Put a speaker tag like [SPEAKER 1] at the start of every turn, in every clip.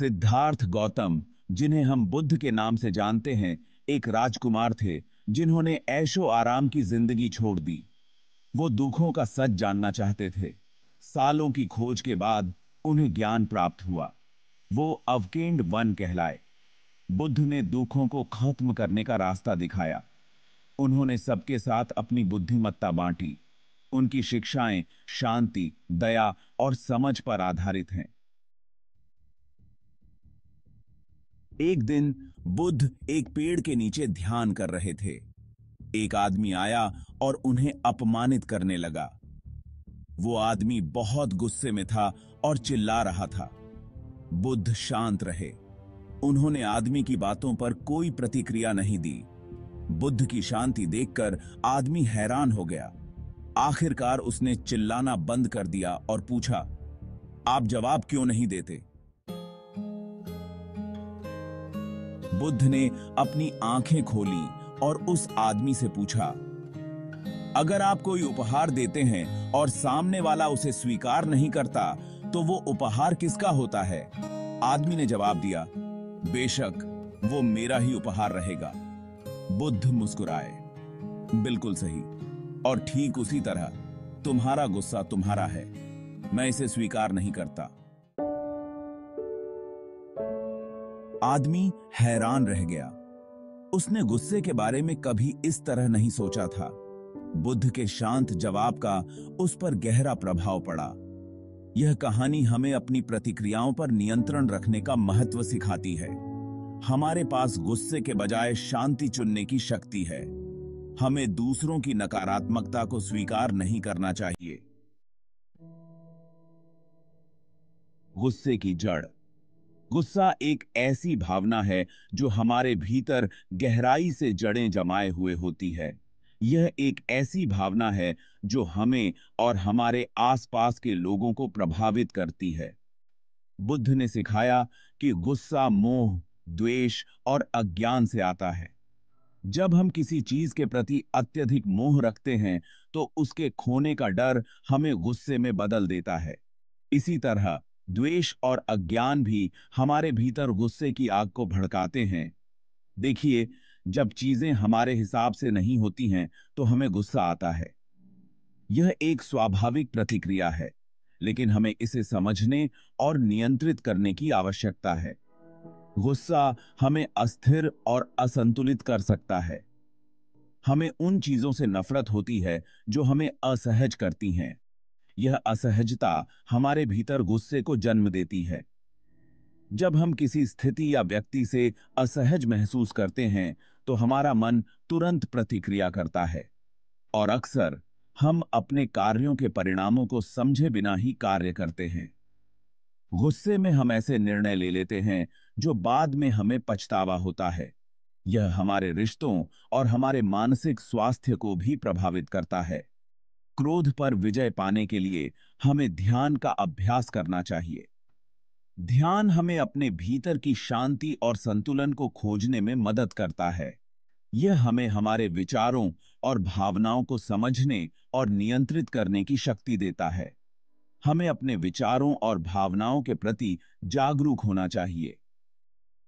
[SPEAKER 1] सिद्धार्थ गौतम, जिन्हें हम बुद्ध के नाम से जानते हैं, एक राजकुमार थे जिन्होंने ऐशो आराम की जिंदगी छोड़ दी। वो दुखों का सच जानना चाहते थे। सालों की खोज के बाद उन्हें ज्ञान प्राप्त हुआ। वो अवकेंड वन कहलाए। बुद्ध ने दुखों को खत्म करने का रास्ता दिखाया। उन्होंने सबके साथ अपनी बुद्धिमत्ता बांटी। उनकी शिक्षाएं शांति, दया और समझ पर आधारित हैं। एक दिन बुद्ध एक पेड़ के नीचे ध्यान कर रहे थे। एक आदमी आया और उन्हें अपमानित करने लगा। वो आदमी बहुत गुस्से में था और चिल्ला रहा था। बुद्ध शांत रहे। उन्होंने आदमी की बातों पर कोई प्रतिक्रिया नहीं दी। बुद्ध की शांति देखकर आदमी हैरान हो गया। आखिरकार उसने चिल्लाना बंद कर दिया और पूछा, आप जवाब क्यों नहीं देते? बुद्ध ने अपनी आंखें खोली और उस आदमी से पूछा, अगर आप कोई उपहार देते हैं और सामने वाला उसे स्वीकार नहीं करता, तो वो उपहार किसका होता है? आदमी ने जवाब दिया, बेशक वो मेरा ही उपहार रहेगा। बुद्ध मुस्कुराए, बिल्कुल सही, और ठीक उसी तरह तुम्हारा गुस्सा तुम्हारा है, मैं इसे स्वीकार नहीं करता। आदमी हैरान रह गया। उसने गुस्से के बारे में कभी इस तरह नहीं सोचा था। बुद्ध के शांत जवाब का उस पर गहरा प्रभाव पड़ा। यह कहानी हमें अपनी प्रतिक्रियाओं पर नियंत्रण रखने का महत्व सिखाती है। हमारे पास गुस्से के बजाय शांति चुनने की शक्ति है। हमें दूसरों की नकारात्मकता को स्वीकार नहीं करना चाहिए। गुस्से की जड़। गुस्सा एक ऐसी भावना है जो हमारे भीतर गहराई से जड़ें जमाए हुए होती है। यह एक ऐसी भावना है जो हमें और हमारे आसपास के लोगों को प्रभावित करती है। बुद्ध ने सिखाया कि गुस्सा मोह, द्वेष और अज्ञान से आता है। जब हम किसी चीज के प्रति अत्यधिक मोह रखते हैं, तो उसके खोने का डर हमें गुस्से में बदल देता है। इसी तरह द्वेष और अज्ञान भी हमारे भीतर गुस्से की आग को भड़काते हैं। देखिए, जब चीजें हमारे हिसाब से नहीं होती हैं, तो हमें गुस्सा आता है। यह एक स्वाभाविक प्रतिक्रिया है, लेकिन हमें इसे समझने और नियंत्रित करने की आवश्यकता है। गुस्सा हमें अस्थिर और असंतुलित कर सकता है। हमें उन चीजों से नफरत होती है जो हमें असहज करती हैं। यह असहजता हमारे भीतर गुस्से को जन्म देती है। जब हम किसी स्थिति या व्यक्ति से असहज महसूस करते हैं, तो हमारा मन तुरंत प्रतिक्रिया करता है और अक्सर हम अपने कार्यों के परिणामों को समझे बिना ही कार्य करते हैं। गुस्से में हम ऐसे निर्णय ले लेते हैं जो बाद में हमें पछतावा होता है। यह हमारे रिश्तों और हमारे मानसिक स्वास्थ्य को भी प्रभावित करता है। क्रोध पर विजय पाने के लिए हमें ध्यान का अभ्यास करना चाहिए। ध्यान हमें अपने भीतर की शांति और संतुलन को खोजने में मदद करता है। यह हमें हमारे विचारों और भावनाओं को समझने और नियंत्रित करने की शक्ति देता है। हमें अपने विचारों और भावनाओं के प्रति जागरूक होना चाहिए।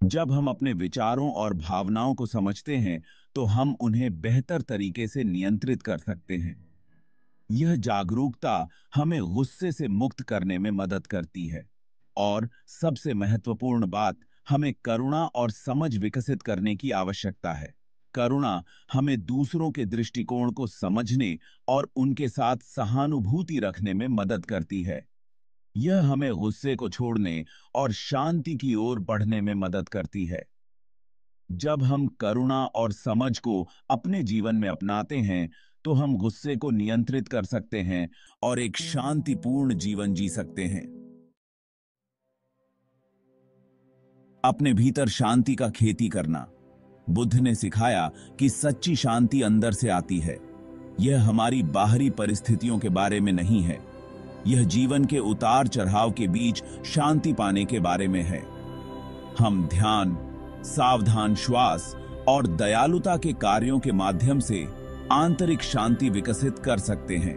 [SPEAKER 1] जब हम अपने विचारों और भावनाओं को समझते हैं, तो हम उन्हें बेहतर तरीके से नियंत्रित कर सकते हैं। यह जागरूकता हमें गुस्से से मुक्त करने में मदद करती है। और सबसे महत्वपूर्ण बात, हमें करुणा और समझ विकसित करने की आवश्यकता है। करुणा हमें दूसरों के दृष्टिकोण को समझने और उनके साथ सहानुभूति रखने में मदद करती है। यह हमें गुस्से को छोड़ने और शांति की ओर बढ़ने में मदद करती है। जब हम करुणा और समझ को अपने जीवन में अपनाते हैं, तो हम गुस्से को नियंत्रित कर सकते हैं और एक शांतिपूर्ण जीवन जी सकते हैं। अपने भीतर शांति का खेती करना। बुद्ध ने सिखाया कि सच्ची शांति अंदर से आती है। यह हमारी बाहरी परिस्थितियों के बारे में नहीं है। यह जीवन के उतार चढ़ाव के बीच शांति पाने के बारे में है। हम ध्यान, सावधान श्वास और दयालुता के कार्यों के माध्यम से आंतरिक शांति विकसित कर सकते हैं।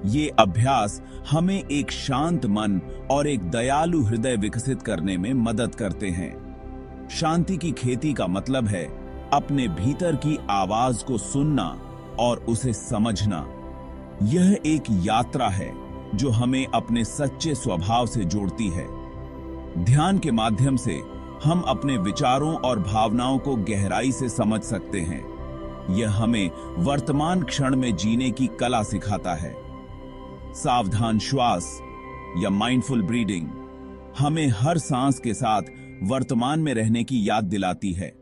[SPEAKER 1] ये अभ्यास हमें एक शांत मन और एक दयालु हृदय विकसित करने में मदद करते हैं। शांति की खेती का मतलब है अपने भीतर की आवाज को सुनना और उसे समझना। यह एक यात्रा है जो हमें अपने सच्चे स्वभाव से जोड़ती है। ध्यान के माध्यम से हम अपने विचारों और भावनाओं को गहराई से समझ सकते हैं। यह हमें वर्तमान क्षण में जीने की कला सिखाता है। सावधान श्वास या माइंडफुल ब्रीदिंग हमें हर सांस के साथ वर्तमान में रहने की याद दिलाती है।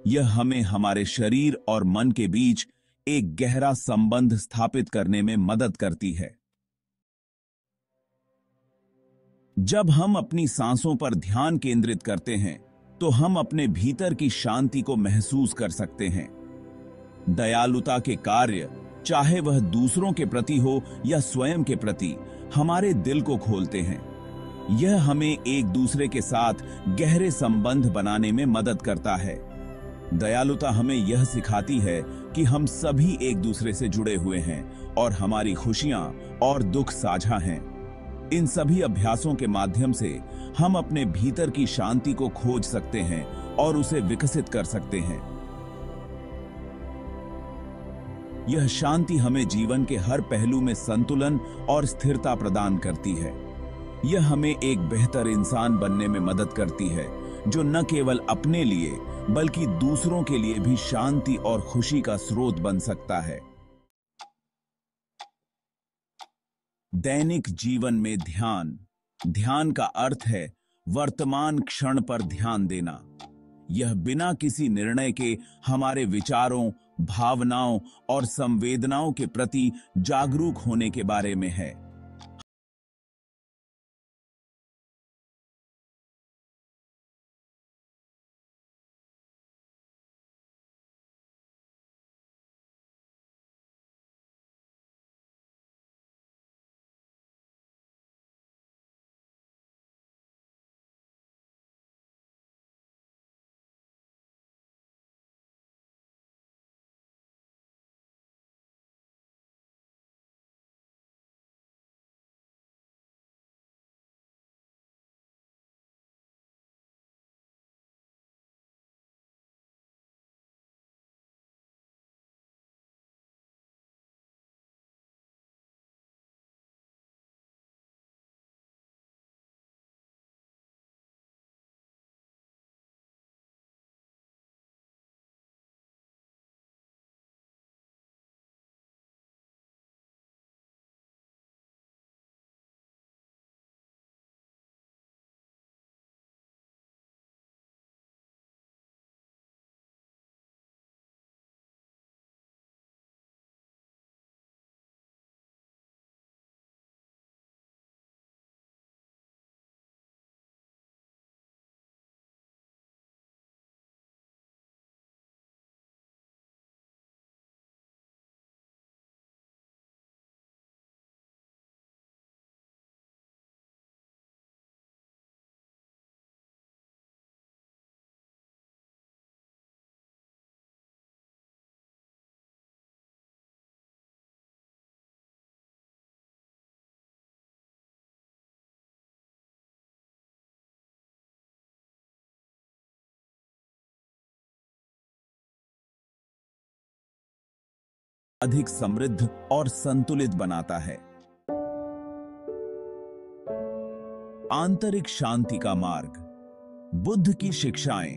[SPEAKER 1] यह हमें हमारे शरीर और मन के बीच एक गहरा संबंध स्थापित करने में मदद करती है। जब हम अपनी सांसों पर ध्यान केंद्रित करते हैं तो हम अपने भीतर की शांति को महसूस कर सकते हैं। दयालुता के कार्य, चाहे वह दूसरों के प्रति हो या स्वयं के प्रति, हमारे दिल को खोलते हैं। यह हमें एक दूसरे के साथ गहरे संबंध बनाने में मदद करता है। दयालुता हमें यह सिखाती है कि हम सभी एक दूसरे से जुड़े हुए हैं और हमारी खुशियां और दुख साझा हैं। इन सभी अभ्यासों के माध्यम से हम अपने भीतर की शांति को खोज सकते हैं और उसे विकसित कर सकते हैं। यह शांति हमें जीवन के हर पहलू में संतुलन और स्थिरता प्रदान करती है। यह हमें एक बेहतर इंसान बनने में मदद करती है, जो न केवल अपने लिए बल्कि दूसरों के लिए भी शांति और खुशी का स्रोत बन सकता है। दैनिक जीवन में ध्यान का अर्थ है वर्तमान क्षण पर ध्यान देना। यह बिना किसी निर्णय के हमारे विचारों, भावनाओं और संवेदनाओं के प्रति जागरूक होने के बारे में है। अधिक समृद्ध और संतुलित बनाता है। आंतरिक शांति का मार्ग। बुद्ध की शिक्षाएं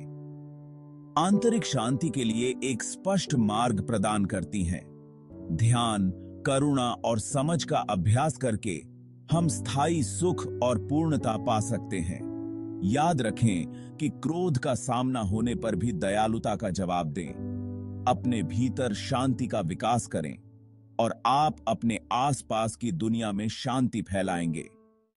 [SPEAKER 1] आंतरिक शांति के लिए एक स्पष्ट मार्ग प्रदान करती हैं। ध्यान, करुणा और समझ का अभ्यास करके हम स्थायी सुख और पूर्णता पा सकते हैं। याद रखें कि क्रोध का सामना होने पर भी दयालुता का जवाब दें। अपने भीतर शांति का विकास करें और आप अपने आसपास की दुनिया में शांति फैलाएंगे।